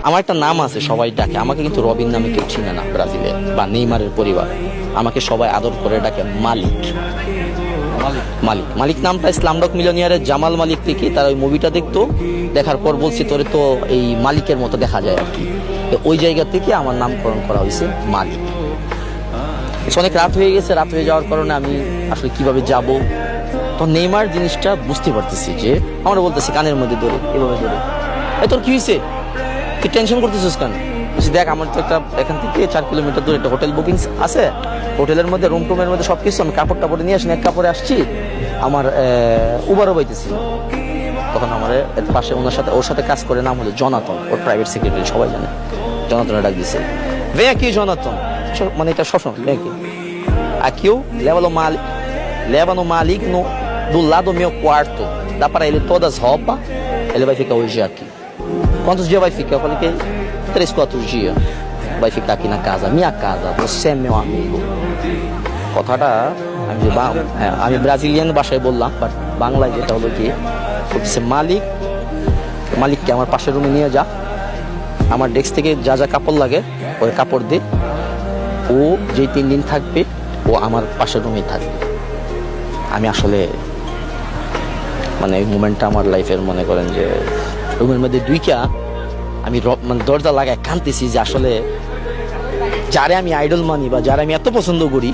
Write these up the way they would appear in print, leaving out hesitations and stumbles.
আমার একটা নাম আছে, সবাই ডাকে আমাকে, কিন্তু রবিন নামে কেউ চিনে না ব্রাজিলে, বা নেইমারের পরিবার। আমাকে সবাই আদর করে ডাকে মালিক। মালিক মালিক নামটা স্লামডগ মিলিয়নিয়ারের জামাল মালিক থেকে, তার ওই মুভিটা দেখতো, দেখার পর বলছি তোরে তো এই মালিকের মতো দেখা যায় আর কি। ওই জায়গা থেকে আমার নামকরণ করা হয়েছে মালিক। অনেক রাত হয়ে গেছে, রাত হয়ে যাওয়ার কারণে আমি আসলে কিভাবে যাব, তো নেইমার জিনিসটা বুঝতে পারতেছি যে আমরা বলতেছি কানের মধ্যে ধরে, এভাবে ধরে, এই তোর কি হয়েছে, তুই টেনশন করতেছিস কেন? দেখ আমার তো একটা এখান থেকে 4 কিলোমিটার দূরে একটা হোটেল বুকিং আছে, হোটেলের মধ্যে রুম টুমের মধ্যে সবকিছু, আমি কাপড় টাপড় নিয়ে আসি, এক কাপড়ে আসছি, আমার উবারও পাইতেছি। তখন আমার পাশে ওর সাথে কাজ করে, নাম হলো জনাতন, ওর প্রাইভেট সেক্রেটারি, সবাই জানে। জনাতনে ডাক দিছে, ভে কি জনাতন, মানে এটা সবসময় ভে কি aqui eu leva no maligno do lado do meu quarto, dá para ele todas as roupas, ele vai ficar hoje aqui. Quantos dias vai ficar? Eu falei que 3-4 dias vai ficar aqui na casa, minha casa, você é meu amigo. কথাটা আমি Brazilian ভাষায় বললাম, but বাংলায় যেটা হলো কি বলতেছে, মালিককে আমার পাশের রুমে নিয়ে যা, আমার ডেস্ক থেকে যা যা কাপড় লাগে ওই কাপড় দে, ও যেই 3 দিন থাকবে ও আমার পাশের রুমেই থাকবে। আমি আসলে মানে এই মুমেন্টটা আমার লাইফের, মনে করেন যে রুমের মধ্যে দুইটা আমি মানে দরজা লাগায় কাঁদতেছি, যে আসলে যারে আমি আইডল মানি বা যারা আমি এত পছন্দ করি,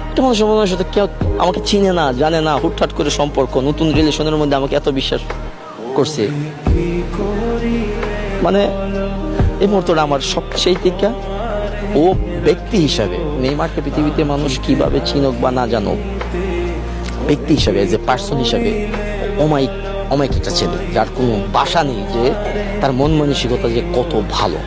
একটা মানুষের সাথে কেউ আমাকে চিনে না, জানে না, হুটহাট করে সম্পর্ক, নতুন রিলেশনের মধ্যে আমাকে এত বিশ্বাস করছে, মানে এই মুহূর্তটা আমার সবচেয়ে থেকে, ও ব্যক্তি হিসাবে নেইমারকে পৃথিবীতে মানুষ কিভাবে চিনুক বা না জানুক, ব্যক্তি হিসাবে, যে পার্সন হিসাবে অমায়িক একটা ছেলে, যার কোনো ভাষা নেই যে তার মন মানসিকতা যে কত ভালো।